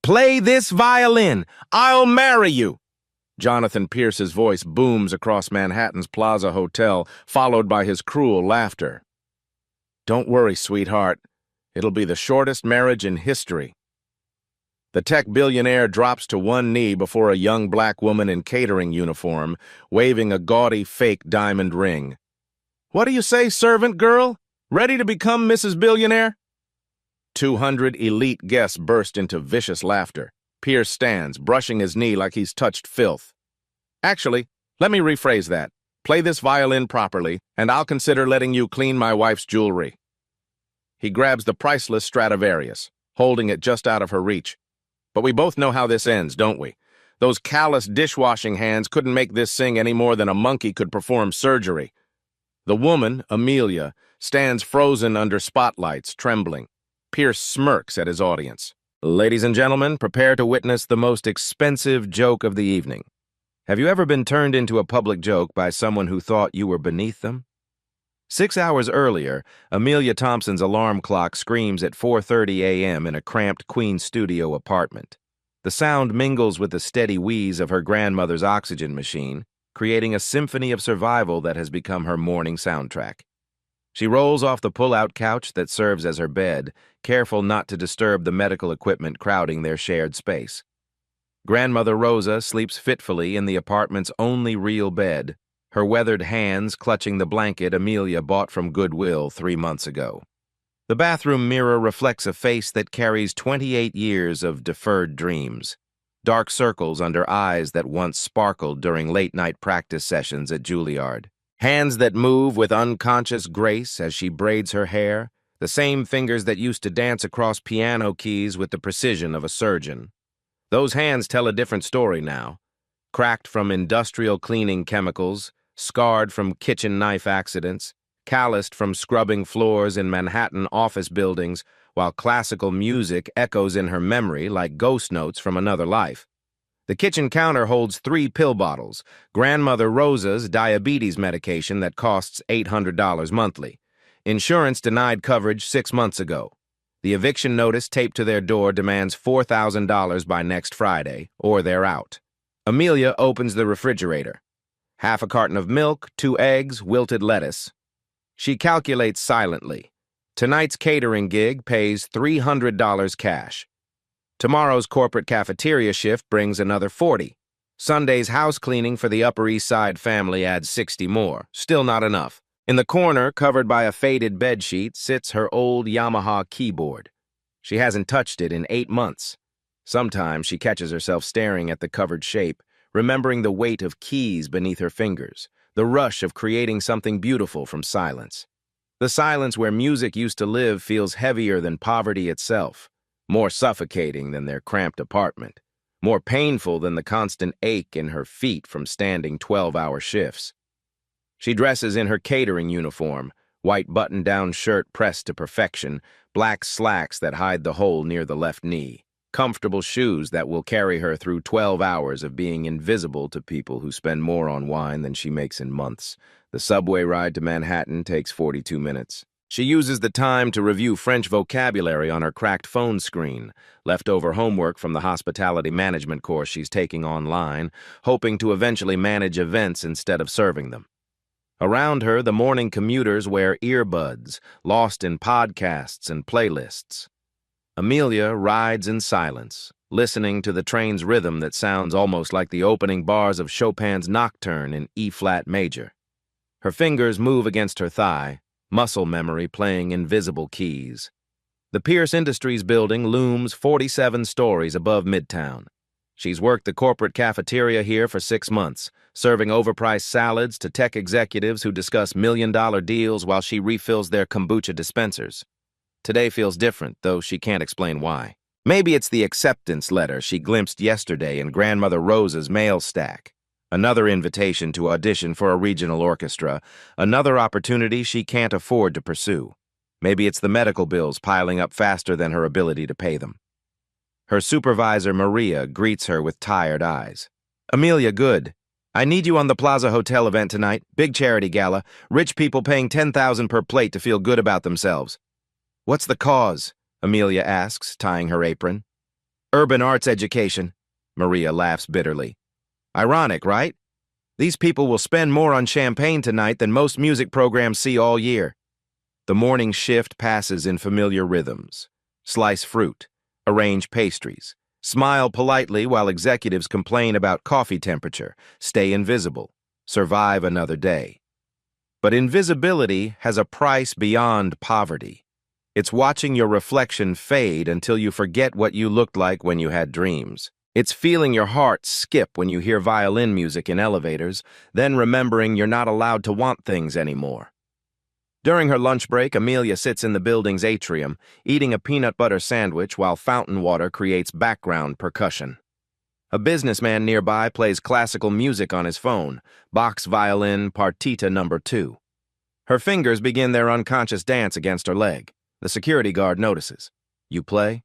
Play this violin. I'll marry you. Jonathan Pierce's voice booms across Manhattan's Plaza Hotel, followed by his cruel laughter. Don't worry, sweetheart. It'll be the shortest marriage in history. The tech billionaire drops to one knee before a young black woman in catering uniform, waving a gaudy fake diamond ring. What do you say, servant girl? Ready to become Mrs. Billionaire? 200 elite guests burst into vicious laughter. Pierce stands, brushing his knee like he's touched filth. Actually, let me rephrase that. Play this violin properly, and I'll consider letting you clean my wife's jewelry. He grabs the priceless Stradivarius, holding it just out of her reach. But we both know how this ends, don't we? Those callous dishwashing hands couldn't make this sing any more than a monkey could perform surgery. The woman, Amelia, stands frozen under spotlights, trembling. Pierce smirks at his audience. Ladies and gentlemen, prepare to witness the most expensive joke of the evening. Have you ever been turned into a public joke by someone who thought you were beneath them? 6 hours earlier, Amelia Thompson's alarm clock screams at 4:30 a.m. in a cramped Queen studio apartment. The sound mingles with the steady wheeze of her grandmother's oxygen machine, creating a symphony of survival that has become her morning soundtrack. She rolls off the pull-out couch that serves as her bed, careful not to disturb the medical equipment crowding their shared space. Grandmother Rosa sleeps fitfully in the apartment's only real bed, her weathered hands clutching the blanket Amelia bought from Goodwill 3 months ago. The bathroom mirror reflects a face that carries 28 years of deferred dreams, dark circles under eyes that once sparkled during late-night practice sessions at Juilliard, hands that move with unconscious grace as she braids her hair, the same fingers that used to dance across piano keys with the precision of a surgeon. Those hands tell a different story now, cracked from industrial cleaning chemicals, scarred from kitchen knife accidents, calloused from scrubbing floors in Manhattan office buildings, while classical music echoes in her memory like ghost notes from another life. The kitchen counter holds 3 pill bottles, Grandmother Rosa's diabetes medication that costs $800 monthly. Insurance denied coverage 6 months ago. The eviction notice taped to their door demands $4,000 by next Friday, or they're out. Amelia opens the refrigerator. Half a carton of milk, 2 eggs, wilted lettuce. She calculates silently. Tonight's catering gig pays $300 cash. Tomorrow's corporate cafeteria shift brings another $40. Sunday's house cleaning for the Upper East Side family adds $60 more. Still not enough. In the corner, covered by a faded bedsheet, sits her old Yamaha keyboard. She hasn't touched it in 8 months. Sometimes she catches herself staring at the covered shape, remembering the weight of keys beneath her fingers, the rush of creating something beautiful from silence. The silence where music used to live feels heavier than poverty itself, more suffocating than their cramped apartment, more painful than the constant ache in her feet from standing 12-hour shifts. She dresses in her catering uniform, white button-down shirt pressed to perfection, black slacks that hide the hole near the left knee, comfortable shoes that will carry her through 12 hours of being invisible to people who spend more on wine than she makes in months. The subway ride to Manhattan takes 42 minutes. She uses the time to review French vocabulary on her cracked phone screen, leftover homework from the hospitality management course she's taking online, hoping to eventually manage events instead of serving them. Around her, the morning commuters wear earbuds, lost in podcasts and playlists. Amelia rides in silence, listening to the train's rhythm that sounds almost like the opening bars of Chopin's Nocturne in E-flat major. Her fingers move against her thigh, muscle memory playing invisible keys. The Pierce Industries building looms 47 stories above Midtown. She's worked the corporate cafeteria here for 6 months, serving overpriced salads to tech executives who discuss million-dollar deals while she refills their kombucha dispensers. Today feels different, though she can't explain why. Maybe it's the acceptance letter she glimpsed yesterday in Grandmother Rosa's mail stack. Another invitation to audition for a regional orchestra, another opportunity she can't afford to pursue. Maybe it's the medical bills piling up faster than her ability to pay them. Her supervisor, Maria, greets her with tired eyes. Amelia, good. I need you on the Plaza Hotel event tonight. Big charity gala. Rich people paying $10,000 per plate to feel good about themselves. What's the cause? Amelia asks, tying her apron. Urban arts education, Maria laughs bitterly. Ironic, right? These people will spend more on champagne tonight than most music programs see all year. The morning shift passes in familiar rhythms. Slice fruit, arrange pastries, smile politely while executives complain about coffee temperature, stay invisible, survive another day. But invisibility has a price beyond poverty. It's watching your reflection fade until you forget what you looked like when you had dreams. It's feeling your heart skip when you hear violin music in elevators, then remembering you're not allowed to want things anymore. During her lunch break, Amelia sits in the building's atrium, eating a peanut butter sandwich while fountain water creates background percussion. A businessman nearby plays classical music on his phone, Bach's Violin Partita No. 2. Her fingers begin their unconscious dance against her leg. The security guard notices. "You play?"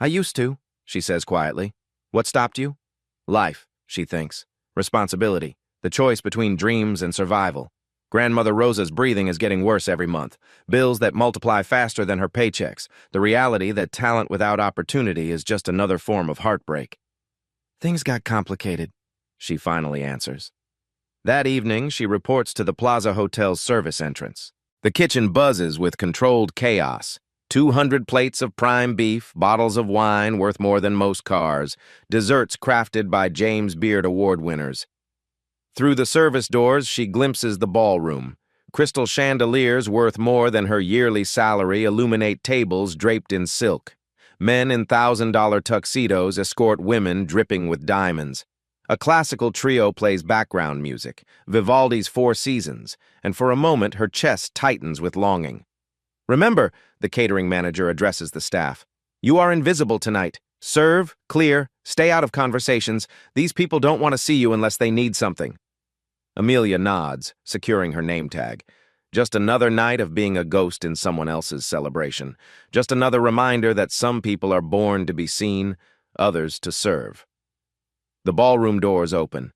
"I used to," she says quietly. "What stopped you?" "Life," she thinks. "Responsibility. The choice between dreams and survival. Grandmother Rosa's breathing is getting worse every month. Bills that multiply faster than her paychecks. The reality that talent without opportunity is just another form of heartbreak." "Things got complicated," she finally answers. That evening, she reports to the Plaza Hotel's service entrance. The kitchen buzzes with controlled chaos. 200 plates of prime beef, bottles of wine worth more than most cars, desserts crafted by James Beard Award winners. Through the service doors, she glimpses the ballroom. Crystal chandeliers worth more than her yearly salary illuminate tables draped in silk. Men in $1,000 tuxedos escort women dripping with diamonds. A classical trio plays background music, Vivaldi's Four Seasons, and for a moment her chest tightens with longing. "Remember," the catering manager addresses the staff, "you are invisible tonight. Serve, clear, stay out of conversations. These people don't want to see you unless they need something." Amelia nods, securing her name tag. Just another night of being a ghost in someone else's celebration. Just another reminder that some people are born to be seen, others to serve. The ballroom doors open.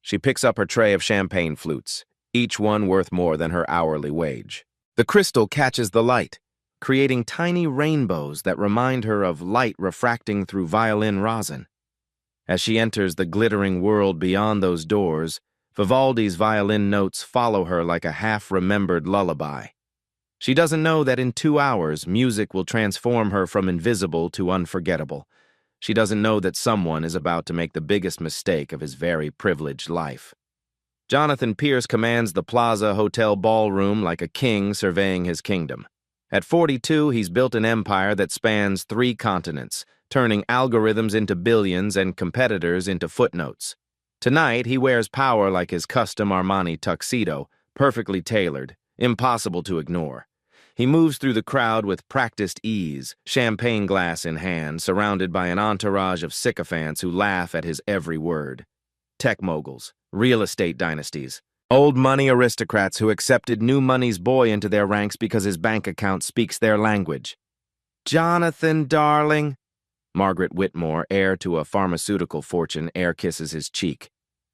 She picks up her tray of champagne flutes, each one worth more than her hourly wage. The crystal catches the light, creating tiny rainbows that remind her of light refracting through violin rosin. As she enters the glittering world beyond those doors, Vivaldi's violin notes follow her like a half-remembered lullaby. She doesn't know that in 2 hours, music will transform her from invisible to unforgettable. She doesn't know that someone is about to make the biggest mistake of his very privileged life. Jonathan Pierce commands the Plaza Hotel ballroom like a king surveying his kingdom. At 42, he's built an empire that spans 3 continents, turning algorithms into billions and competitors into footnotes. Tonight, he wears power like his custom Armani tuxedo, perfectly tailored, impossible to ignore. He moves through the crowd with practiced ease, champagne glass in hand, surrounded by an entourage of sycophants who laugh at his every word. Tech moguls, real estate dynasties, old money aristocrats who accepted new money's boy into their ranks because his bank account speaks their language. "Jonathan, darling," Margaret Whitmore, heir to a pharmaceutical fortune, air kisses his cheek.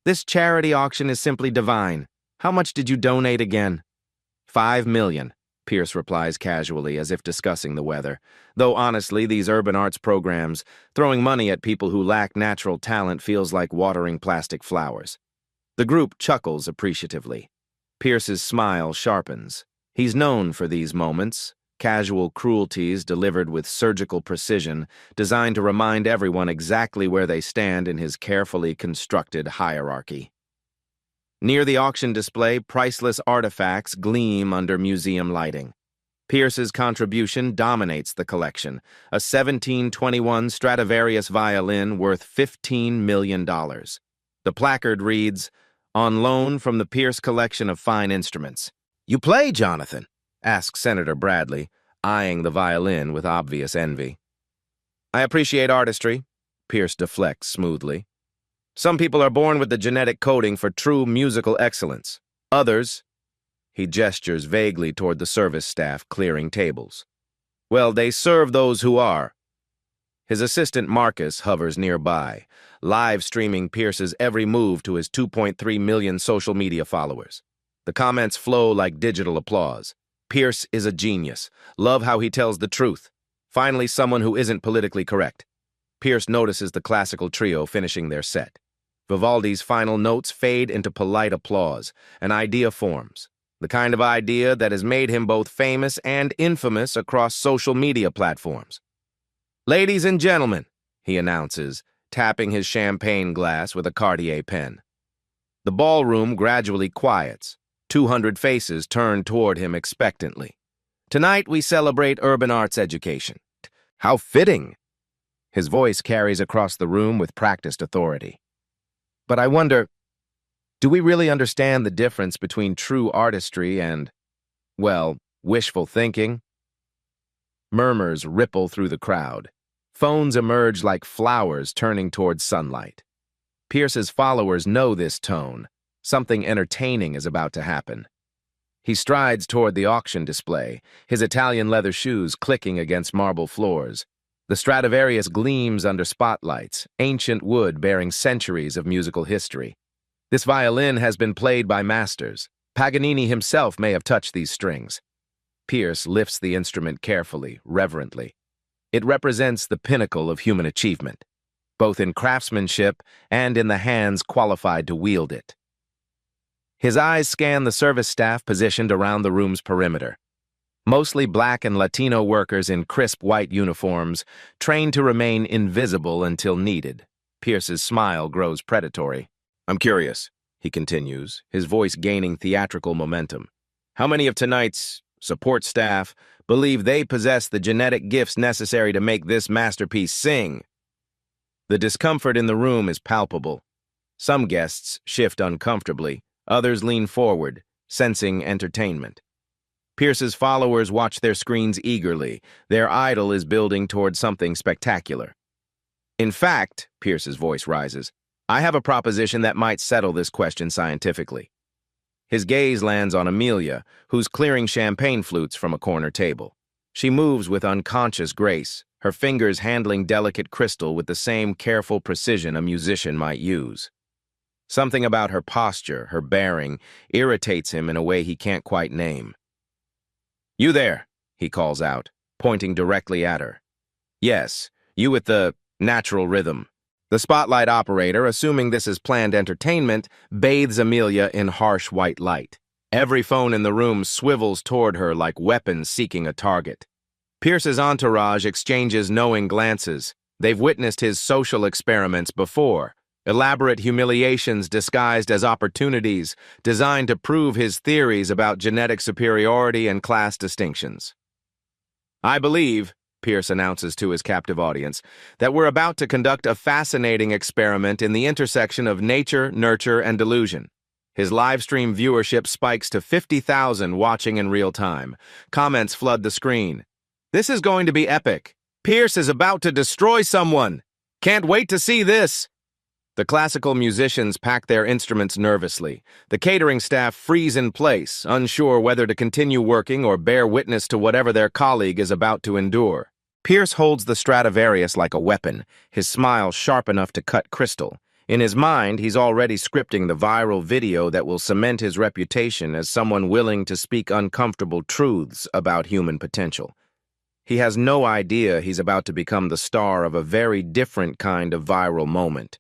"This charity auction is simply divine. How much did you donate again?" $5 million. Pierce replies casually as if discussing the weather. Though honestly, these urban arts programs, throwing money at people who lack natural talent feels like watering plastic flowers. The group chuckles appreciatively. Pierce's smile sharpens. He's known for these moments, casual cruelties delivered with surgical precision, designed to remind everyone exactly where they stand in his carefully constructed hierarchy. Near the auction display, priceless artifacts gleam under museum lighting. Pierce's contribution dominates the collection, a 1721 Stradivarius violin worth $15 million. The placard reads, "On loan from the Pierce collection of fine instruments." "You play, Jonathan?" asks Senator Bradley, eyeing the violin with obvious envy. "I appreciate artistry," Pierce deflects smoothly. "Some people are born with the genetic coding for true musical excellence. Others," he gestures vaguely toward the service staff clearing tables, "well, they serve those who are." His assistant Marcus hovers nearby, live streaming Pierce's every move to his 2.3 million social media followers. The comments flow like digital applause. "Pierce is a genius. Love how he tells the truth. Finally, someone who isn't politically correct. Pierce notices the classical trio finishing their set. Vivaldi's final notes fade into polite applause. An idea forms. The kind of idea that has made him both famous and infamous across social media platforms. "Ladies and gentlemen," he announces, tapping his champagne glass with a Cartier pen. The ballroom gradually quiets. 200 faces turn toward him expectantly. "Tonight we celebrate urban arts education." How fitting! His voice carries across the room with practiced authority. But I wonder, do we really understand the difference between true artistry and, well, wishful thinking? Murmurs ripple through the crowd. Phones emerge like flowers turning towards sunlight. Pierce's followers know this tone. Something entertaining is about to happen. He strides toward the auction display, his Italian leather shoes clicking against marble floors. The Stradivarius gleams under spotlights, ancient wood bearing centuries of musical history. This violin has been played by masters. Paganini himself may have touched these strings. Pierce lifts the instrument carefully, reverently. It represents the pinnacle of human achievement, both in craftsmanship and in the hands qualified to wield it. His eyes scan the service staff positioned around the room's perimeter. Mostly black and Latino workers in crisp white uniforms, trained to remain invisible until needed. Pierce's smile grows predatory. "I'm curious," he continues, his voice gaining theatrical momentum. "How many of tonight's support staff believe they possess the genetic gifts necessary to make this masterpiece sing?" The discomfort in the room is palpable. Some guests shift uncomfortably, others lean forward, sensing entertainment. Pierce's followers watch their screens eagerly. Their idol is building toward something spectacular. "In fact," Pierce's voice rises, "I have a proposition that might settle this question scientifically." His gaze lands on Amelia, who's clearing champagne flutes from a corner table. She moves with unconscious grace, her fingers handling delicate crystal with the same careful precision a musician might use. Something about her posture, her bearing, irritates him in a way he can't quite name. "You there," he calls out, pointing directly at her. "Yes, you with the natural rhythm." The spotlight operator, assuming this is planned entertainment, bathes Amelia in harsh white light. Every phone in the room swivels toward her like weapons seeking a target. Pierce's entourage exchanges knowing glances. They've witnessed his social experiments before. Elaborate humiliations disguised as opportunities designed to prove his theories about genetic superiority and class distinctions. "I believe," Pierce announces to his captive audience, "that we're about to conduct a fascinating experiment in the intersection of nature, nurture, and delusion." His live-stream viewership spikes to 50,000 watching in real time. Comments flood the screen. "This is going to be epic. Pierce is about to destroy someone. Can't wait to see this." The classical musicians pack their instruments nervously. The catering staff freeze in place, unsure whether to continue working or bear witness to whatever their colleague is about to endure. Pierce holds the Stradivarius like a weapon, his smile sharp enough to cut crystal. In his mind, he's already scripting the viral video that will cement his reputation as someone willing to speak uncomfortable truths about human potential. He has no idea he's about to become the star of a very different kind of viral moment.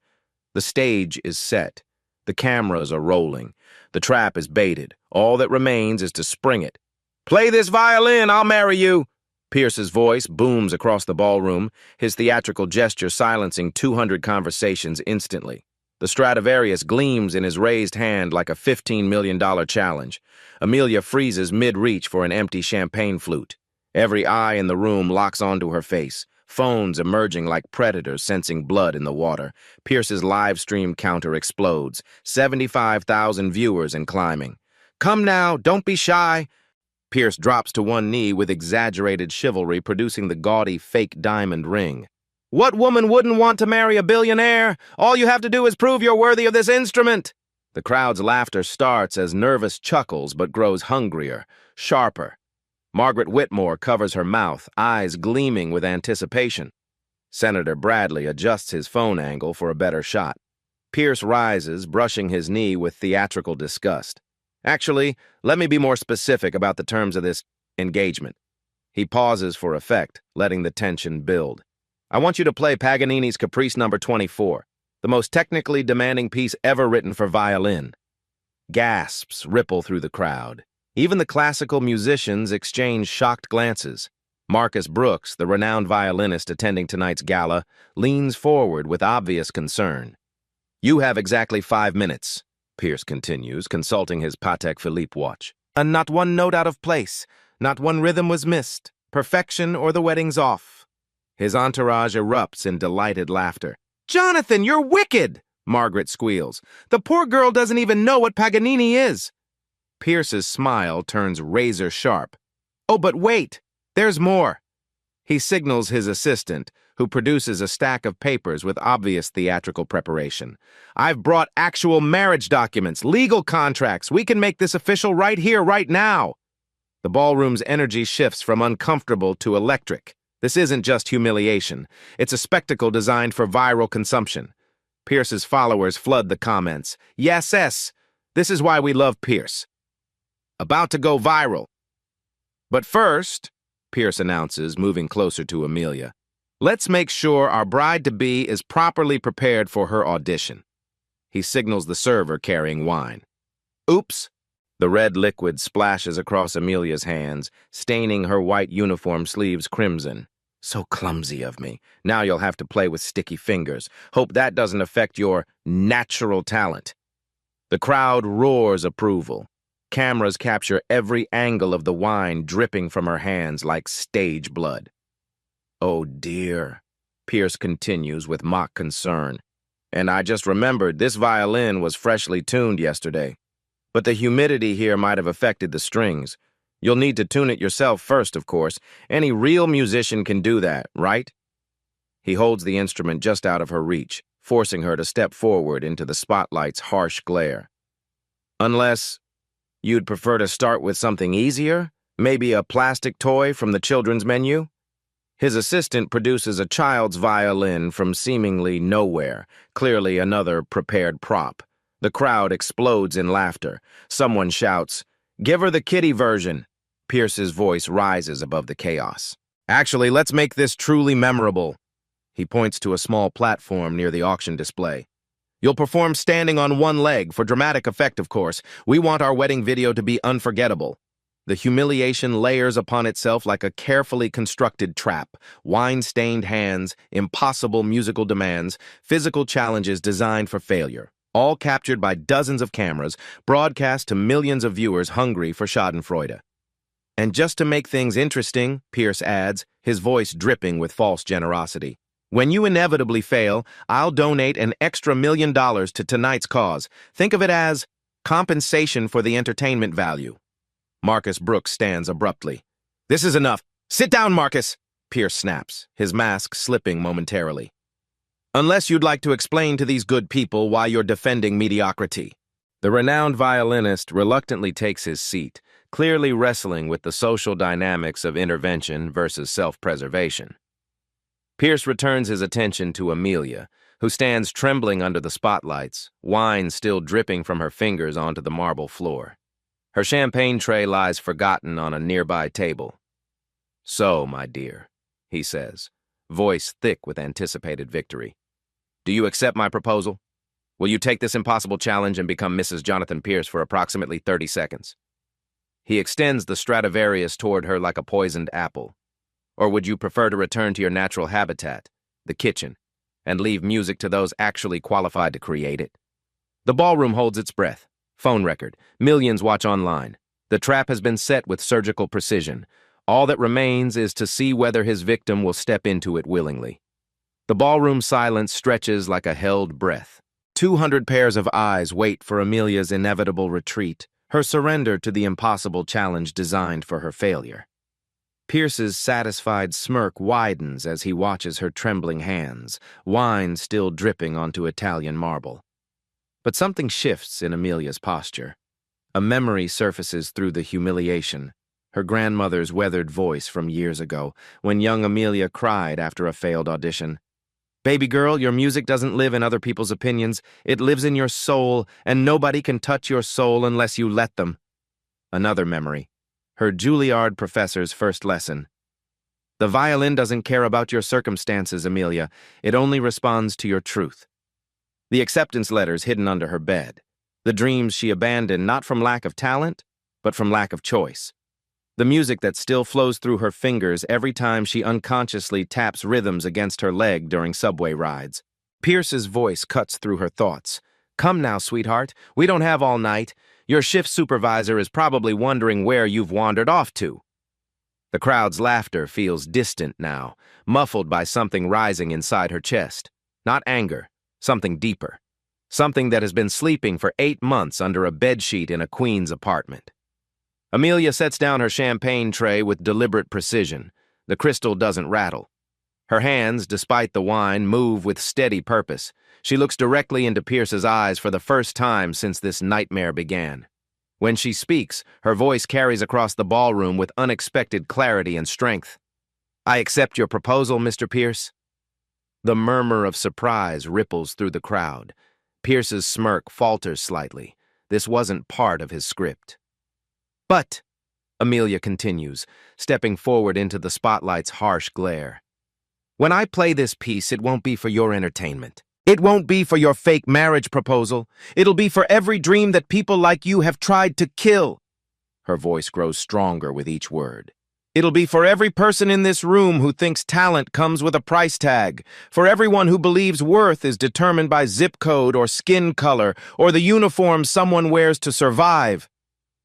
The stage is set. The cameras are rolling. The trap is baited. All that remains is to spring it. "Play this violin, I'll marry you!" Pierce's voice booms across the ballroom, his theatrical gesture silencing 200 conversations instantly. The Stradivarius gleams in his raised hand like a $15 million challenge. Amelia freezes mid-reach for an empty champagne flute. Every eye in the room locks onto her face. Phones emerging like predators sensing blood in the water. Pierce's live stream counter explodes. 75,000 viewers and climbing. "Come now, don't be shy." Pierce drops to one knee with exaggerated chivalry producing the gaudy fake diamond ring. "What woman wouldn't want to marry a billionaire? All you have to do is prove you're worthy of this instrument." The crowd's laughter starts as nervous chuckles but grows hungrier, sharper. Margaret Whitmore covers her mouth, eyes gleaming with anticipation. Senator Bradley adjusts his phone angle for a better shot. Pierce rises, brushing his knee with theatrical disgust. "Actually, let me be more specific about the terms of this engagement." He pauses for effect, letting the tension build. I want you to play Paganini's Caprice No. 24, the most technically demanding piece ever written for violin. Gasps ripple through the crowd. Even the classical musicians exchange shocked glances. Marcus Brooks, the renowned violinist attending tonight's gala, leans forward with obvious concern. You have exactly 5 minutes, Pierce continues, consulting his Patek Philippe watch. And not one note out of place, not one rhythm was missed. Perfection or the wedding's off. His entourage erupts in delighted laughter. Jonathan, you're wicked! Margaret squeals. The poor girl doesn't even know what Paganini is. Pierce's smile turns razor sharp. Oh, but wait! There's more! He signals his assistant, who produces a stack of papers with obvious theatrical preparation. I've brought actual marriage documents, legal contracts. We can make this official right here, right now. The ballroom's energy shifts from uncomfortable to electric. This isn't just humiliation. It's a spectacle designed for viral consumption. Pierce's followers flood the comments. Yes, this is why we love Pierce. About to go viral. But first, Pierce announces, moving closer to Amelia, let's make sure our bride-to-be is properly prepared for her audition. He signals the server carrying wine. Oops! The red liquid splashes across Amelia's hands, staining her white uniform sleeves crimson. So clumsy of me. Now you'll have to play with sticky fingers. Hope that doesn't affect your natural talent. The crowd roars approval. Cameras capture every angle of the wine dripping from her hands like stage blood. Oh dear, Pierce continues with mock concern. And I just remembered this violin was freshly tuned yesterday. But the humidity here might have affected the strings. You'll need to tune it yourself first, of course. Any real musician can do that, right? He holds the instrument just out of her reach, forcing her to step forward into the spotlight's harsh glare. Unless you'd prefer to start with something easier? Maybe a plastic toy from the children's menu? His assistant produces a child's violin from seemingly nowhere, clearly another prepared prop. The crowd explodes in laughter. Someone shouts, "Give her the kiddie version." Pierce's voice rises above the chaos. Actually, let's make this truly memorable. He points to a small platform near the auction display. You'll perform standing on one leg, for dramatic effect, of course. We want our wedding video to be unforgettable. The humiliation layers upon itself like a carefully constructed trap. Wine-stained hands, impossible musical demands, physical challenges designed for failure. All captured by dozens of cameras, broadcast to millions of viewers hungry for schadenfreude. And just to make things interesting, Pierce adds, his voice dripping with false generosity, when you inevitably fail, I'll donate an extra $1 million to tonight's cause. Think of it as compensation for the entertainment value. Marcus Brooks stands abruptly. This is enough. Sit down, Marcus, Pierce snaps, his mask slipping momentarily. Unless you'd like to explain to these good people why you're defending mediocrity. The renowned violinist reluctantly takes his seat, clearly wrestling with the social dynamics of intervention versus self-preservation. Pierce returns his attention to Amelia, who stands trembling under the spotlights, wine still dripping from her fingers onto the marble floor. Her champagne tray lies forgotten on a nearby table. So, my dear, he says, voice thick with anticipated victory. Do you accept my proposal? Will you take this impossible challenge and become Mrs. Jonathan Pierce for approximately 30 seconds? He extends the Stradivarius toward her like a poisoned apple. Or would you prefer to return to your natural habitat, the kitchen, and leave music to those actually qualified to create it? The ballroom holds its breath. Phone record. Millions watch online. The trap has been set with surgical precision. All that remains is to see whether his victim will step into it willingly. The ballroom silence stretches like a held breath. 200 pairs of eyes wait for Amelia's inevitable retreat, her surrender to the impossible challenge designed for her failure. Pierce's satisfied smirk widens as he watches her trembling hands, wine still dripping onto Italian marble. But something shifts in Amelia's posture. A memory surfaces through the humiliation, her grandmother's weathered voice from years ago, when young Amelia cried after a failed audition. Baby girl, your music doesn't live in other people's opinions. It lives in your soul, and nobody can touch your soul unless you let them. Another memory. Her Juilliard professor's first lesson. The violin doesn't care about your circumstances, Amelia. It only responds to your truth. The acceptance letters hidden under her bed. The dreams she abandoned not from lack of talent, but from lack of choice. The music that still flows through her fingers every time she unconsciously taps rhythms against her leg during subway rides. Pierce's voice cuts through her thoughts. Come now, sweetheart. We don't have all night. Your shift supervisor is probably wondering where you've wandered off to. The crowd's laughter feels distant now, muffled by something rising inside her chest. Not anger, something deeper. Something that has been sleeping for 8 months under a bedsheet in a queen's apartment. Amelia sets down her champagne tray with deliberate precision. The crystal doesn't rattle. Her hands, despite the wine, move with steady purpose. She looks directly into Pierce's eyes for the first time since this nightmare began. When she speaks, her voice carries across the ballroom with unexpected clarity and strength. I accept your proposal, Mr. Pierce. The murmur of surprise ripples through the crowd. Pierce's smirk falters slightly. This wasn't part of his script. But, Amelia continues, stepping forward into the spotlight's harsh glare, when I play this piece, it won't be for your entertainment. It won't be for your fake marriage proposal. It'll be for every dream that people like you have tried to kill. Her voice grows stronger with each word. It'll be for every person in this room who thinks talent comes with a price tag, for everyone who believes worth is determined by zip code or skin color or the uniform someone wears to survive.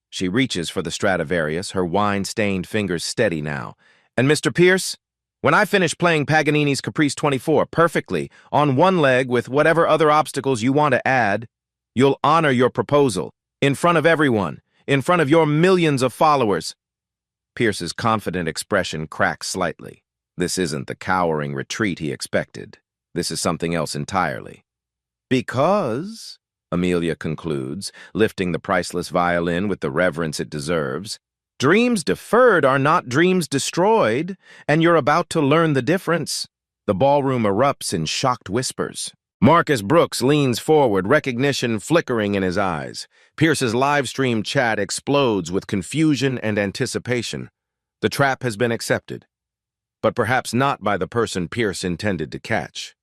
She reaches for the Stradivarius, her wine-stained fingers steady now. And Mr. Pierce, when I finish playing Paganini's Caprice 24 perfectly, on one leg with whatever other obstacles you want to add, you'll honor your proposal, in front of everyone, in front of your millions of followers. Pierce's confident expression cracks slightly. This isn't the cowering retreat he expected. This is something else entirely. Because, Amelia concludes, lifting the priceless violin with the reverence it deserves, dreams deferred are not dreams destroyed, and you're about to learn the difference. The ballroom erupts in shocked whispers. Marcus Brooks leans forward, recognition flickering in his eyes. Pierce's live-stream chat explodes with confusion and anticipation. The trap has been accepted, but perhaps not by the person Pierce intended to catch.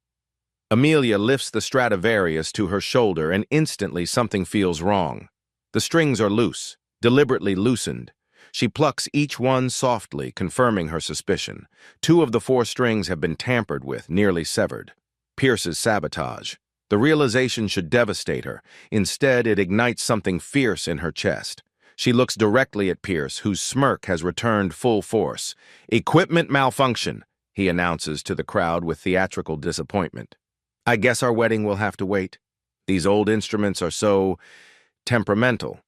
Amelia lifts the Stradivarius to her shoulder, and instantly something feels wrong. The strings are loose, deliberately loosened. She plucks each one softly, confirming her suspicion. 2 of the 4 strings have been tampered with, nearly severed. Pierce's sabotage. The realization should devastate her. Instead, it ignites something fierce in her chest. She looks directly at Pierce, whose smirk has returned full force. Equipment malfunction, he announces to the crowd with theatrical disappointment. I guess our wedding will have to wait. These old instruments are so temperamental.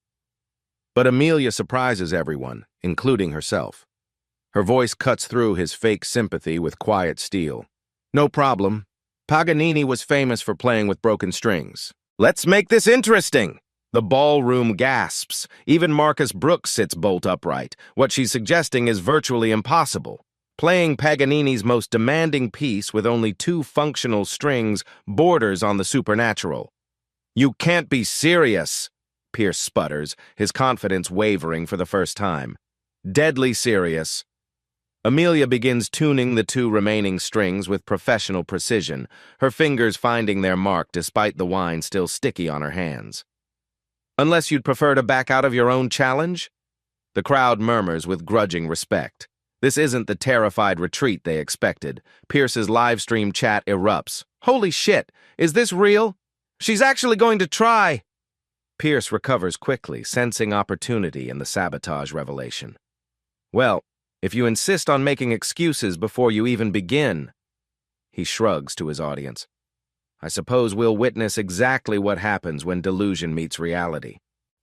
But Amelia surprises everyone, including herself. Her voice cuts through his fake sympathy with quiet steel. No problem. Paganini was famous for playing with broken strings. Let's make this interesting. The ballroom gasps. Even Marcus Brooks sits bolt upright. What she's suggesting is virtually impossible. Playing Paganini's most demanding piece with only 2 functional strings borders on the supernatural. You can't be serious, Pierce sputters, his confidence wavering for the first time. Deadly serious. Amelia begins tuning the 2 remaining strings with professional precision, her fingers finding their mark despite the wine still sticky on her hands. Unless you'd prefer to back out of your own challenge? The crowd murmurs with grudging respect. This isn't the terrified retreat they expected. Pierce's live-stream chat erupts. Holy shit, is this real? She's actually going to try. Pierce recovers quickly, sensing opportunity in the sabotage revelation. Well, if you insist on making excuses before you even begin, he shrugs to his audience. I suppose we'll witness exactly what happens when delusion meets reality.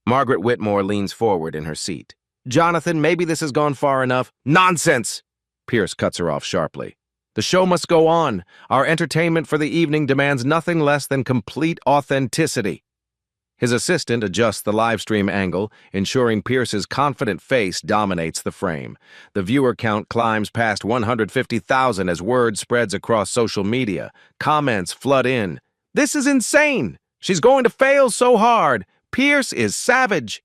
Margaret Whitmore leans forward in her seat. Jonathan, maybe this has gone far enough. Nonsense! Pierce cuts her off sharply. The show must go on. Our entertainment for the evening demands nothing less than complete authenticity. His assistant adjusts the livestream angle, ensuring Pierce's confident face dominates the frame. The viewer count climbs past 150,000 as word spreads across social media. Comments flood in. This is insane! She's going to fail so hard! Pierce is savage!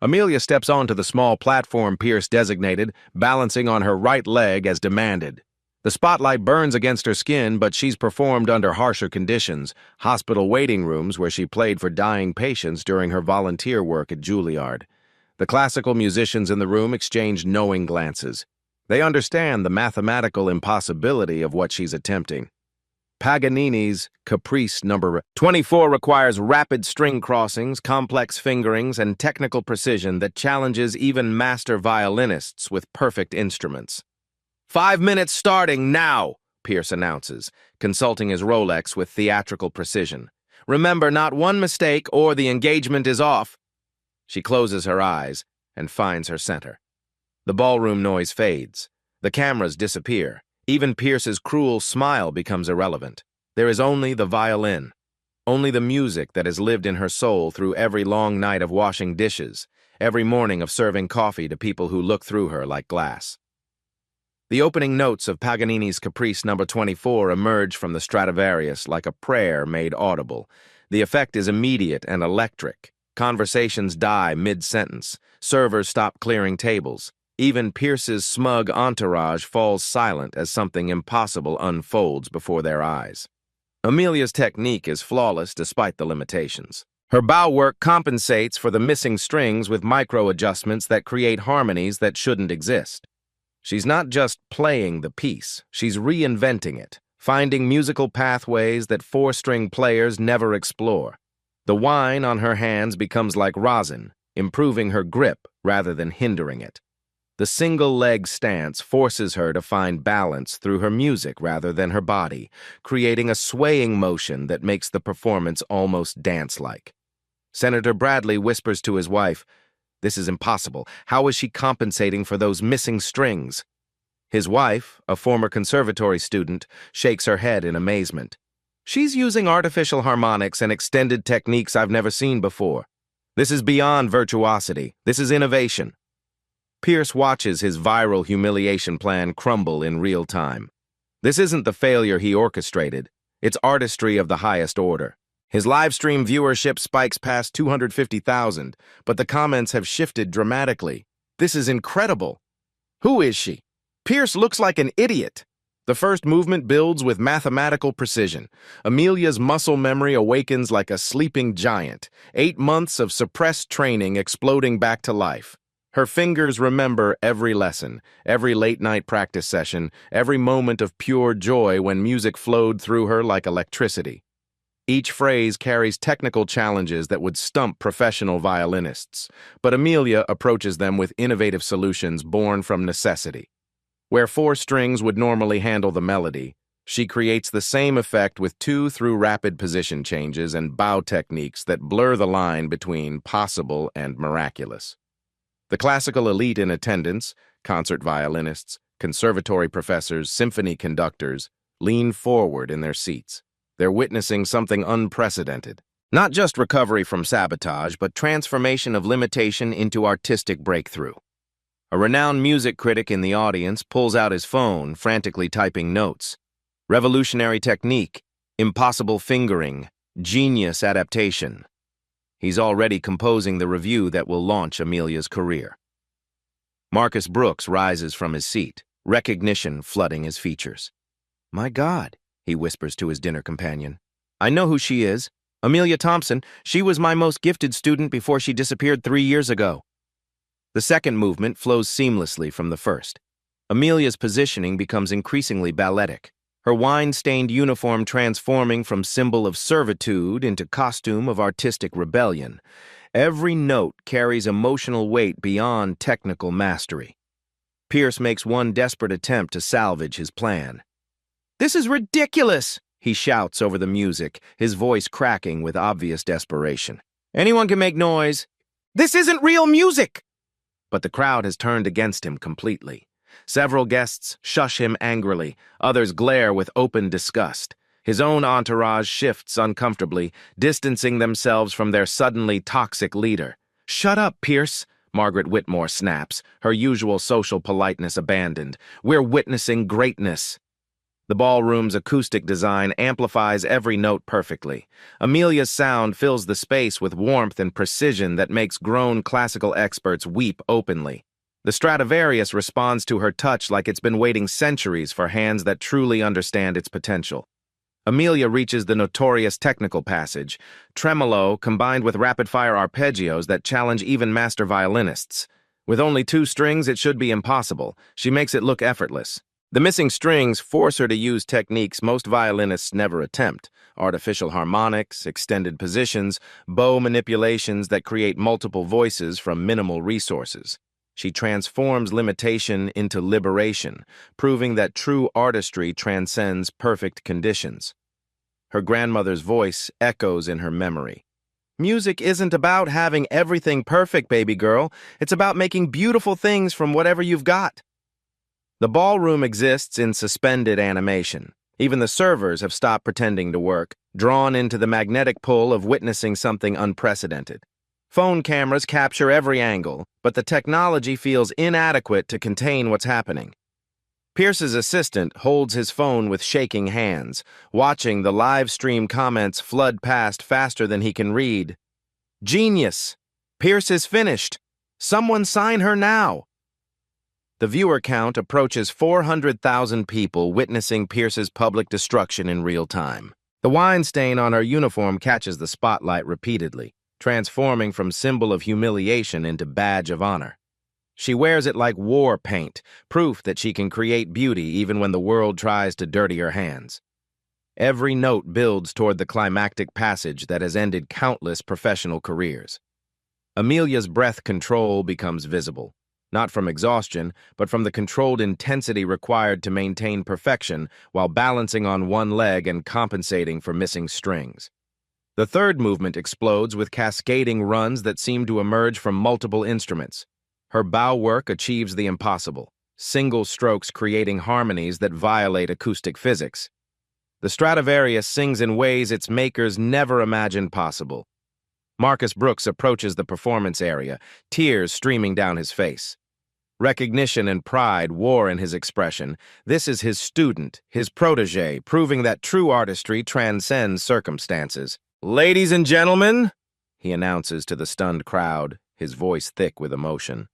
Amelia steps onto the small platform Pierce designated, balancing on her right leg as demanded. The spotlight burns against her skin, but she's performed under harsher conditions, hospital waiting rooms where she played for dying patients during her volunteer work at Juilliard. The classical musicians in the room exchange knowing glances. They understand the mathematical impossibility of what she's attempting. Paganini's Caprice No. 24 requires rapid string crossings, complex fingerings, and technical precision that challenges even master violinists with perfect instruments. 5 minutes starting now, Pierce announces, consulting his Rolex with theatrical precision. Remember, not one mistake or the engagement is off. She closes her eyes and finds her center. The ballroom noise fades. The cameras disappear. Even Pierce's cruel smile becomes irrelevant. There is only the violin, only the music that has lived in her soul through every long night of washing dishes, every morning of serving coffee to people who look through her like glass. The opening notes of Paganini's Caprice No. 24 emerge from the Stradivarius like a prayer made audible. The effect is immediate and electric. Conversations die mid-sentence. Servers stop clearing tables. Even Pierce's smug entourage falls silent as something impossible unfolds before their eyes. Amelia's technique is flawless despite the limitations. Her bow work compensates for the missing strings with micro-adjustments that create harmonies that shouldn't exist. She's not just playing the piece, she's reinventing it, finding musical pathways that four-string players never explore. The wine on her hands becomes like rosin, improving her grip rather than hindering it. The single-leg stance forces her to find balance through her music rather than her body, creating a swaying motion that makes the performance almost dance-like. Senator Bradley whispers to his wife, "This is impossible. How is she compensating for those missing strings?" His wife, a former conservatory student, shakes her head in amazement. "She's using artificial harmonics and extended techniques I've never seen before. This is beyond virtuosity. This is innovation." Pierce watches his viral humiliation plan crumble in real time. This isn't the failure he orchestrated. It's artistry of the highest order. His live stream viewership spikes past 250,000, but the comments have shifted dramatically. "This is incredible. Who is she? Pierce looks like an idiot." The first movement builds with mathematical precision. Amelia's muscle memory awakens like a sleeping giant, 8 months of suppressed training exploding back to life. Her fingers remember every lesson, every late-night practice session, every moment of pure joy when music flowed through her like electricity. Each phrase carries technical challenges that would stump professional violinists, but Amelia approaches them with innovative solutions born from necessity. Where 4 strings would normally handle the melody, she creates the same effect with 2 through rapid position changes and bow techniques that blur the line between possible and miraculous. The classical elite in attendance, concert violinists, conservatory professors, symphony conductors, lean forward in their seats. They're witnessing something unprecedented. Not just recovery from sabotage, but transformation of limitation into artistic breakthrough. A renowned music critic in the audience pulls out his phone, frantically typing notes. Revolutionary technique, impossible fingering, genius adaptation. He's already composing the review that will launch Amelia's career. Marcus Brooks rises from his seat, recognition flooding his features. "My God," he whispers to his dinner companion. "I know who she is. Amelia Thompson. She was my most gifted student before she disappeared 3 years ago." The second movement flows seamlessly from the first. Amelia's positioning becomes increasingly balletic, her wine-stained uniform transforming from symbol of servitude into costume of artistic rebellion. Every note carries emotional weight beyond technical mastery. Pierce makes one desperate attempt to salvage his plan. "This is ridiculous!" he shouts over the music, his voice cracking with obvious desperation. "Anyone can make noise. This isn't real music!" But the crowd has turned against him completely. Several guests shush him angrily, others glare with open disgust. His own entourage shifts uncomfortably, distancing themselves from their suddenly toxic leader. "Shut up, Pierce," Margaret Whitmore snaps, her usual social politeness abandoned. "We're witnessing greatness." The ballroom's acoustic design amplifies every note perfectly. Amelia's sound fills the space with warmth and precision that makes grown classical experts weep openly. The Stradivarius responds to her touch like it's been waiting centuries for hands that truly understand its potential. Amelia reaches the notorious technical passage, tremolo combined with rapid-fire arpeggios that challenge even master violinists. With only 2 strings, it should be impossible. She makes it look effortless. The missing strings force her to use techniques most violinists never attempt: artificial harmonics, extended positions, bow manipulations that create multiple voices from minimal resources. She transforms limitation into liberation, proving that true artistry transcends perfect conditions. Her grandmother's voice echoes in her memory. Music isn't about having everything perfect, baby girl. It's about making beautiful things from whatever you've got. The ballroom exists in suspended animation. Even the servers have stopped pretending to work, drawn into the magnetic pull of witnessing something unprecedented. Phone cameras capture every angle, but the technology feels inadequate to contain what's happening. Pierce's assistant holds his phone with shaking hands, watching the live stream comments flood past faster than he can read. Genius! Pierce is finished! Someone sign her now! The viewer count approaches 400,000 people witnessing Pierce's public destruction in real time. The wine stain on her uniform catches the spotlight repeatedly, transforming from symbol of humiliation into badge of honor. She wears it like war paint, proof that she can create beauty even when the world tries to dirty her hands. Every note builds toward the climactic passage that has ended countless professional careers. Amelia's breath control becomes visible, not from exhaustion, but from the controlled intensity required to maintain perfection while balancing on one leg and compensating for missing strings. The third movement explodes with cascading runs that seem to emerge from multiple instruments. Her bow work achieves the impossible, single strokes creating harmonies that violate acoustic physics. The Stradivarius sings in ways its makers never imagined possible. Marcus Brooks approaches the performance area, tears streaming down his face. Recognition and pride war in his expression. This is his student, his protege, proving that true artistry transcends circumstances. "Ladies and gentlemen," he announces to the stunned crowd, his voice thick with emotion,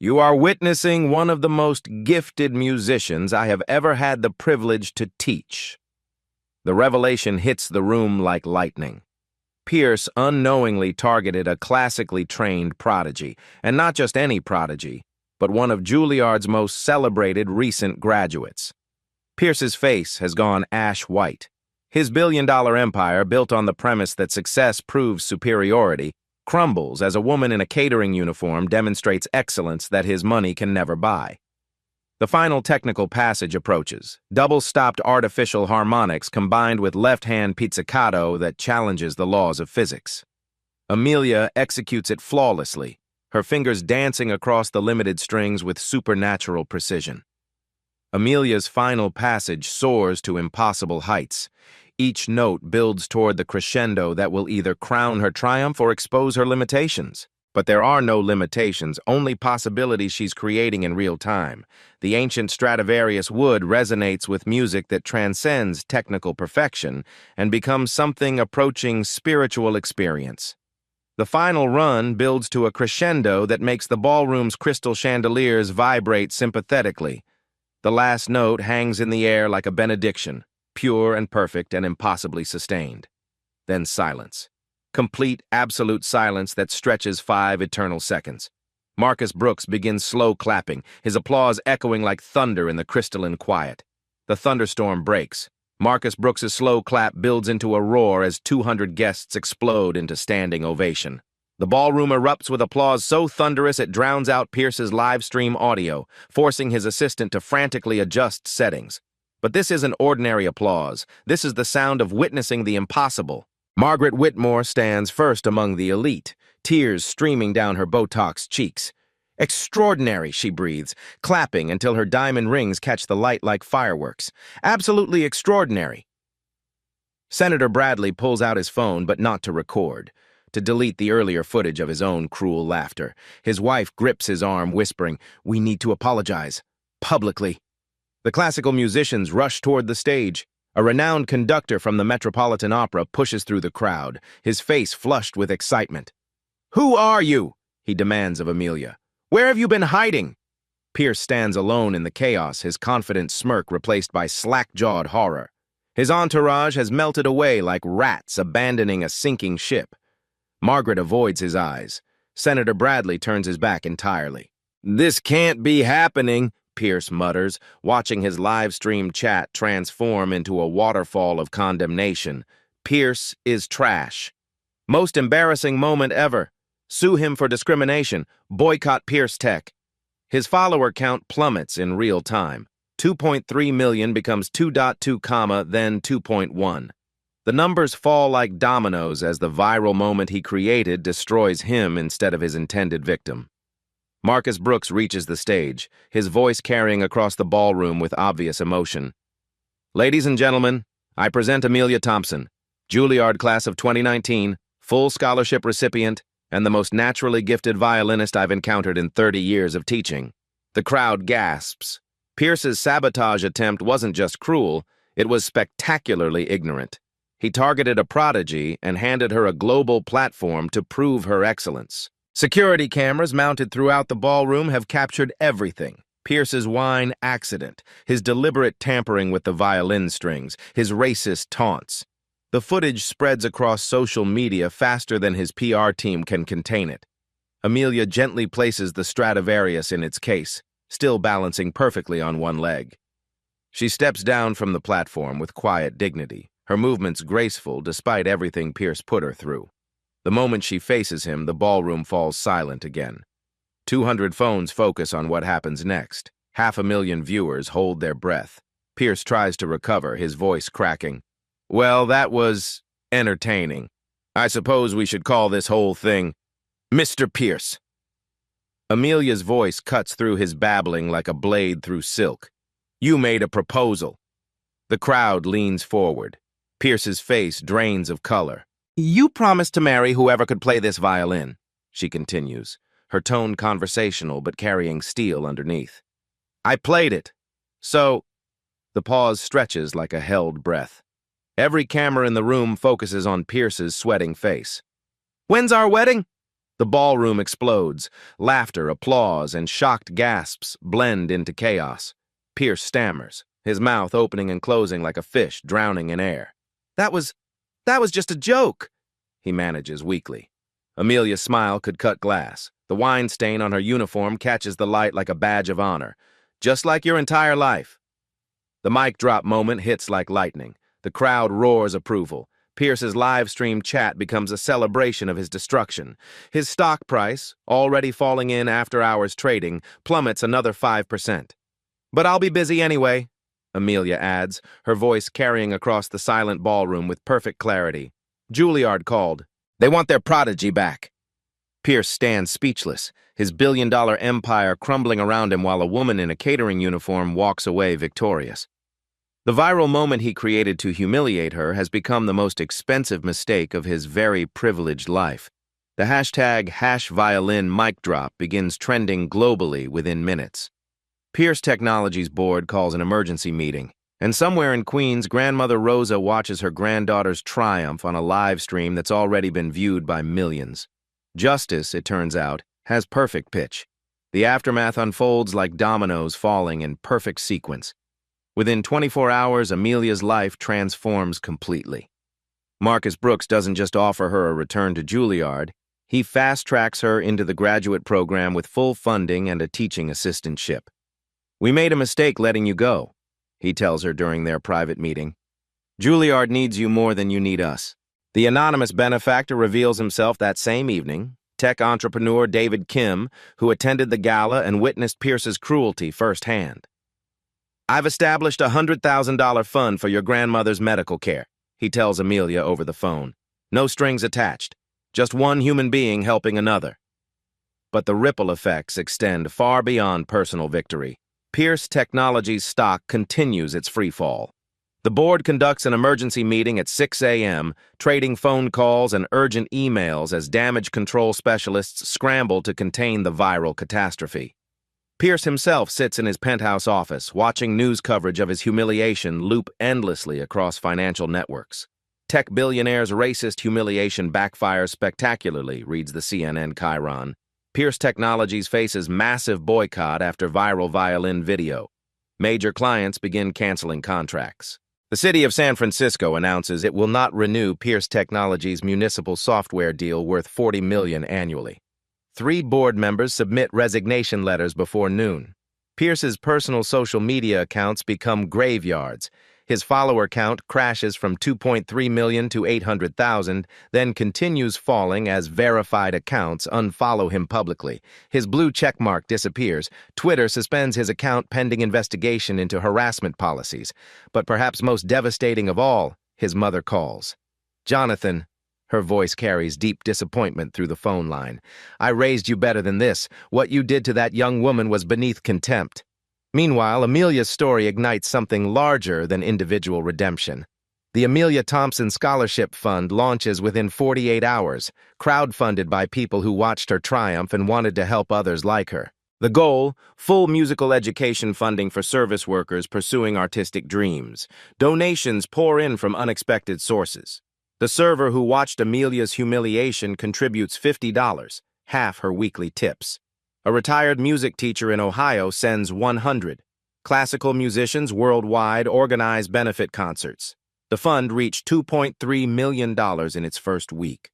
"you are witnessing one of the most gifted musicians I have ever had the privilege to teach." The revelation hits the room like lightning. Pierce unknowingly targeted a classically trained prodigy, and not just any prodigy, but one of Juilliard's most celebrated recent graduates. Pierce's face has gone ash white. His billion-dollar empire, built on the premise that success proves superiority, crumbles as a woman in a catering uniform demonstrates excellence that his money can never buy. The final technical passage approaches, double-stopped artificial harmonics combined with left-hand pizzicato that challenges the laws of physics. Amelia executes it flawlessly, her fingers dancing across the limited strings with supernatural precision. Amelia's final passage soars to impossible heights. Each note builds toward the crescendo that will either crown her triumph or expose her limitations. But there are no limitations, only possibilities she's creating in real time. The ancient Stradivarius wood resonates with music that transcends technical perfection and becomes something approaching spiritual experience. The final run builds to a crescendo that makes the ballroom's crystal chandeliers vibrate sympathetically. The last note hangs in the air like a benediction, pure and perfect and impossibly sustained. Then silence. Complete, absolute silence that stretches 5 eternal seconds. Marcus Brooks begins slow clapping, his applause echoing like thunder in the crystalline quiet. The thunderstorm breaks. Marcus Brooks's slow clap builds into a roar as 200 guests explode into standing ovation. The ballroom erupts with applause so thunderous it drowns out Pierce's live stream audio, forcing his assistant to frantically adjust settings. But this isn't ordinary applause. This is the sound of witnessing the impossible. Margaret Whitmore stands first among the elite, tears streaming down her Botox cheeks. "Extraordinary," she breathes, clapping until her diamond rings catch the light like fireworks. "Absolutely extraordinary." Senator Bradley pulls out his phone, but not to record, to delete the earlier footage of his own cruel laughter. His wife grips his arm, whispering, "We need to apologize. Publicly." The classical musicians rush toward the stage. A renowned conductor from the Metropolitan Opera pushes through the crowd, his face flushed with excitement. "Who are you?" he demands of Amelia. "Where have you been hiding?" Pierce stands alone in the chaos, his confident smirk replaced by slack-jawed horror. His entourage has melted away like rats abandoning a sinking ship. Margaret avoids his eyes. Senator Bradley turns his back entirely. "This can't be happening," Pierce mutters, watching his live-stream chat transform into a waterfall of condemnation. Pierce is trash. Most embarrassing moment ever. Sue him for discrimination. Boycott Pierce Tech. His follower count plummets in real time. 2.3 million becomes 2.2, then 2.1. The numbers fall like dominoes as the viral moment he created destroys him instead of his intended victim. Marcus Brooks reaches the stage, his voice carrying across the ballroom with obvious emotion. "Ladies and gentlemen, I present Amelia Thompson, Juilliard class of 2019, full scholarship recipient, and the most naturally gifted violinist I've encountered in 30 years of teaching." The crowd gasps. Pierce's sabotage attempt wasn't just cruel, it was spectacularly ignorant. He targeted a prodigy and handed her a global platform to prove her excellence. Security cameras mounted throughout the ballroom have captured everything. Pierce's wine accident, his deliberate tampering with the violin strings, his racist taunts. The footage spreads across social media faster than his PR team can contain it. Amelia gently places the Stradivarius in its case, still balancing perfectly on one leg. She steps down from the platform with quiet dignity, her movements graceful despite everything Pierce put her through. The moment she faces him, the ballroom falls silent again. 200 phones focus on what happens next. 500,000 viewers hold their breath. Pierce tries to recover, his voice cracking. "Well, that was entertaining. I suppose we should call this whole thing Mr. Pierce." Amelia's voice cuts through his babbling like a blade through silk. "You made a proposal." The crowd leans forward. Pierce's face drains of color. "You promised to marry whoever could play this violin," she continues, her tone conversational but carrying steel underneath. "I played it. So—" The pause stretches like a held breath. Every camera in the room focuses on Pierce's sweating face. "When's our wedding?" The ballroom explodes. Laughter, applause, and shocked gasps blend into chaos. Pierce stammers, his mouth opening and closing like a fish drowning in air. That was just a joke," he manages weakly. Amelia's smile could cut glass. The wine stain on her uniform catches the light like a badge of honor. "Just like your entire life." The mic drop moment hits like lightning. The crowd roars approval. Pierce's live-stream chat becomes a celebration of his destruction. His stock price, already falling in after-hours trading, plummets another 5%. "But I'll be busy anyway," Amelia adds, her voice carrying across the silent ballroom with perfect clarity. "Juilliard called. They want their prodigy back." Pierce stands speechless, his billion-dollar empire crumbling around him while a woman in a catering uniform walks away victorious. The viral moment he created to humiliate her has become the most expensive mistake of his very privileged life. The hashtag #violin mic drop begins trending globally within minutes. Pierce Technologies board calls an emergency meeting, and somewhere in Queens, grandmother Rosa watches her granddaughter's triumph on a live stream that's already been viewed by millions. Justice, it turns out, has perfect pitch. The aftermath unfolds like dominoes falling in perfect sequence. Within 24 hours, Amelia's life transforms completely. Marcus Brooks doesn't just offer her a return to Juilliard, he fast-tracks her into the graduate program with full funding and a teaching assistantship. "We made a mistake letting you go," he tells her during their private meeting. "Juilliard needs you more than you need us." The anonymous benefactor reveals himself that same evening, tech entrepreneur David Kim, who attended the gala and witnessed Pierce's cruelty firsthand. "I've established a $100,000 fund for your grandmother's medical care," he tells Amelia over the phone. "No strings attached, just one human being helping another." But the ripple effects extend far beyond personal victory. Pierce Technologies stock continues its free fall. The board conducts an emergency meeting at 6 a.m., trading phone calls and urgent emails as damage control specialists scramble to contain the viral catastrophe. Pierce himself sits in his penthouse office, watching news coverage of his humiliation loop endlessly across financial networks. Tech billionaire's racist humiliation backfires spectacularly, reads the CNN Chiron. Pierce Technologies faces massive boycott after viral violin video. Major clients begin canceling contracts. The city of San Francisco announces it will not renew Pierce Technologies' municipal software deal worth $40 million annually. 3 board members submit resignation letters before noon. Pierce's personal social media accounts become graveyards. His follower count crashes from 2.3 million to 800,000, then continues falling as verified accounts unfollow him publicly. His blue checkmark disappears. Twitter suspends his account pending investigation into harassment policies. But perhaps most devastating of all, his mother calls. "Jonathan," her voice carries deep disappointment through the phone line. "I raised you better than this. What you did to that young woman was beneath contempt." Meanwhile, Amelia's story ignites something larger than individual redemption. The Amelia Thompson Scholarship Fund launches within 48 hours, crowdfunded by people who watched her triumph and wanted to help others like her. The goal: full musical education funding for service workers pursuing artistic dreams. Donations pour in from unexpected sources. The server who watched Amelia's humiliation contributes $50, half her weekly tips. A retired music teacher in Ohio sends $100. Classical musicians worldwide organize benefit concerts. The fund reached $2.3 million in its first week.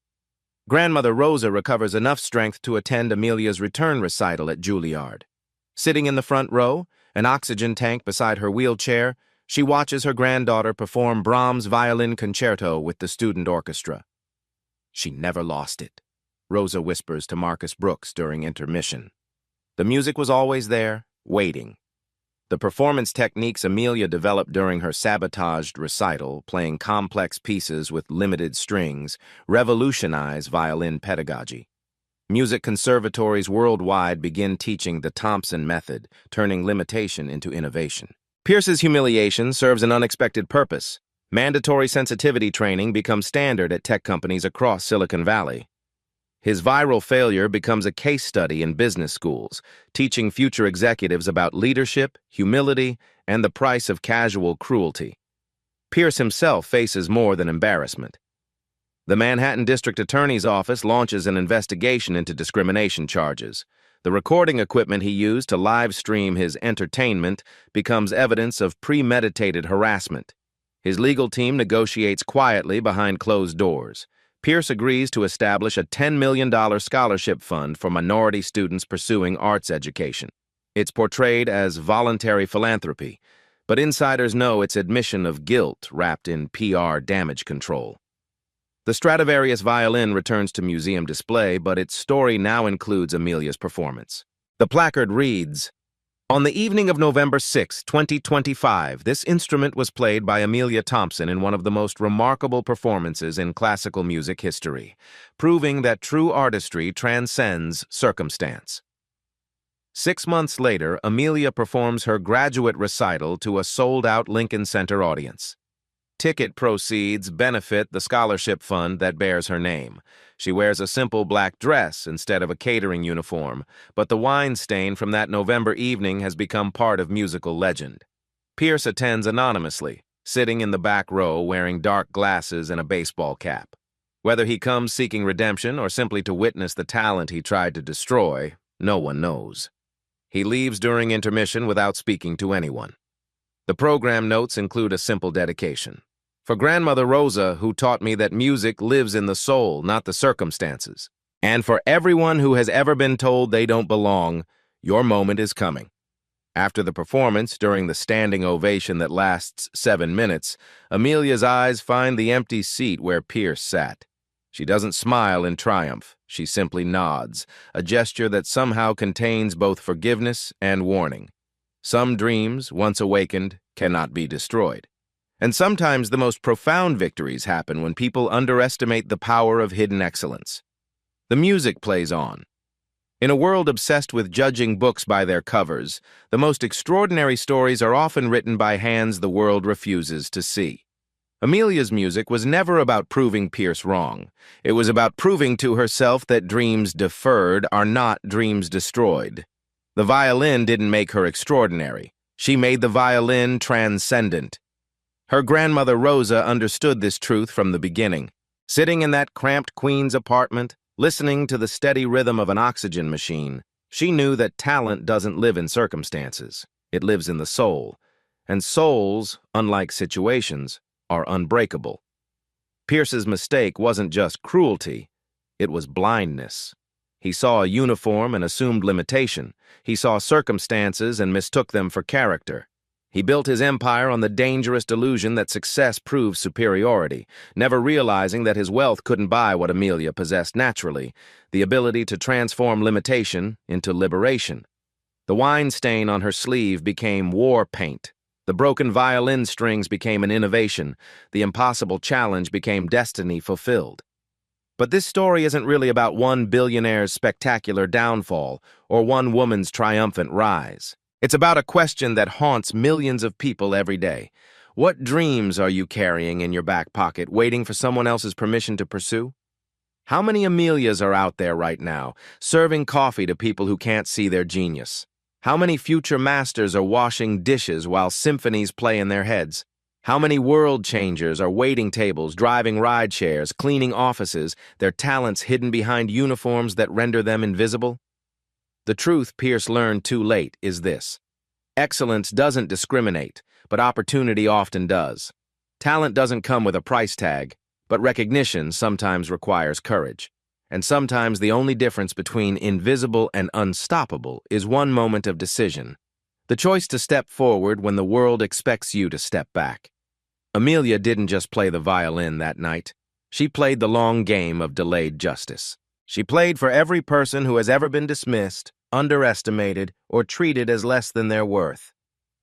Grandmother Rosa recovers enough strength to attend Amelia's return recital at Juilliard. Sitting in the front row, an oxygen tank beside her wheelchair, she watches her granddaughter perform Brahms' Violin Concerto with the student orchestra. "She never lost it," Rosa whispers to Marcus Brooks during intermission. The music was always there, waiting. The performance techniques Amelia developed during her sabotaged recital, playing complex pieces with limited strings, revolutionized violin pedagogy. Music conservatories worldwide begin teaching the Thompson method, turning limitation into innovation. Pierce's humiliation serves an unexpected purpose. Mandatory sensitivity training becomes standard at tech companies across Silicon Valley. His viral failure becomes a case study in business schools, teaching future executives about leadership, humility, and the price of casual cruelty. Pierce himself faces more than embarrassment. The Manhattan District Attorney's Office launches an investigation into discrimination charges. The recording equipment he used to live stream his entertainment becomes evidence of premeditated harassment. His legal team negotiates quietly behind closed doors. Pierce agrees to establish a $10 million scholarship fund for minority students pursuing arts education. It's portrayed as voluntary philanthropy, but insiders know it's admission of guilt wrapped in PR damage control. The Stradivarius violin returns to museum display, but its story now includes Amelia's performance. The placard reads, "On the evening of November 6, 2025, this instrument was played by Amelia Thompson in one of the most remarkable performances in classical music history, proving that true artistry transcends circumstance." 6 months later, Amelia performs her graduate recital to a sold-out Lincoln Center audience. Ticket proceeds benefit the scholarship fund that bears her name. She wears a simple black dress instead of a catering uniform, but the wine stain from that November evening has become part of musical legend. Pierce attends anonymously, sitting in the back row wearing dark glasses and a baseball cap. Whether he comes seeking redemption or simply to witness the talent he tried to destroy, no one knows. He leaves during intermission without speaking to anyone. The program notes include a simple dedication. "For Grandmother Rosa, who taught me that music lives in the soul, not the circumstances. And for everyone who has ever been told they don't belong, your moment is coming." After the performance, during the standing ovation that lasts 7 minutes, Amelia's eyes find the empty seat where Pierce sat. She doesn't smile in triumph. She simply nods, a gesture that somehow contains both forgiveness and warning. Some dreams, once awakened, cannot be destroyed. And sometimes the most profound victories happen when people underestimate the power of hidden excellence. The music plays on. In a world obsessed with judging books by their covers, the most extraordinary stories are often written by hands the world refuses to see. Amelia's music was never about proving Pierce wrong. It was about proving to herself that dreams deferred are not dreams destroyed. The violin didn't make her extraordinary. She made the violin transcendent. Her grandmother Rosa understood this truth from the beginning. Sitting in that cramped queen's apartment, listening to the steady rhythm of an oxygen machine, she knew that talent doesn't live in circumstances. It lives in the soul. And souls, unlike situations, are unbreakable. Pierce's mistake wasn't just cruelty, it was blindness. He saw a uniform and assumed limitation. He saw circumstances and mistook them for character. He built his empire on the dangerous delusion that success proves superiority, never realizing that his wealth couldn't buy what Amelia possessed naturally, the ability to transform limitation into liberation. The wine stain on her sleeve became war paint. The broken violin strings became an innovation. The impossible challenge became destiny fulfilled. But this story isn't really about one billionaire's spectacular downfall or one woman's triumphant rise. It's about a question that haunts millions of people every day. What dreams are you carrying in your back pocket, waiting for someone else's permission to pursue? How many Amelias are out there right now, serving coffee to people who can't see their genius? How many future masters are washing dishes while symphonies play in their heads? How many world changers are waiting tables, driving ride shares, cleaning offices, their talents hidden behind uniforms that render them invisible? The truth Pierce learned too late is this. Excellence doesn't discriminate, but opportunity often does. Talent doesn't come with a price tag, but recognition sometimes requires courage. And sometimes the only difference between invisible and unstoppable is one moment of decision. The choice to step forward when the world expects you to step back. Amelia didn't just play the violin that night. She played the long game of delayed justice. She played for every person who has ever been dismissed, underestimated, or treated as less than their worth.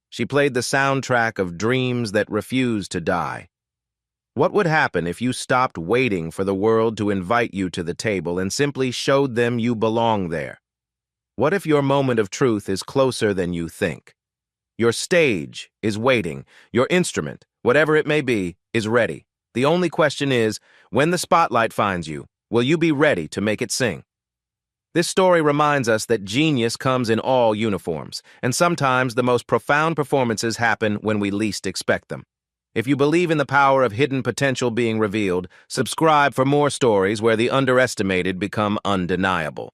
She played the soundtrack of dreams that refuse to die. What would happen if you stopped waiting for the world to invite you to the table and simply showed them you belong there? What if your moment of truth is closer than you think? Your stage is waiting. Your instrument, whatever it may be, is ready. The only question is, when the spotlight finds you, will you be ready to make it sing? This story reminds us that genius comes in all uniforms, and sometimes the most profound performances happen when we least expect them. If you believe in the power of hidden potential being revealed, subscribe for more stories where the underestimated become undeniable.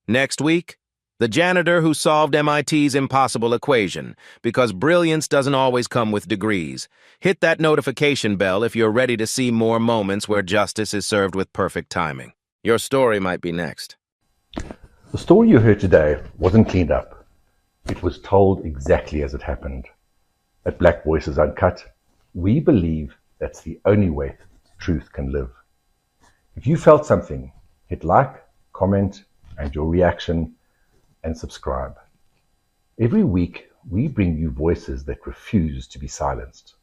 Next week, the janitor who solved MIT's impossible equation, because brilliance doesn't always come with degrees. Hit that notification bell if you're ready to see more moments where justice is served with perfect timing. Your story might be next. The story you heard today wasn't cleaned up. It was told exactly as it happened. At Black Voices Uncut, we believe that's the only way truth can live. If you felt something, hit like, comment, and your reaction, and subscribe. Every week, we bring you voices that refuse to be silenced.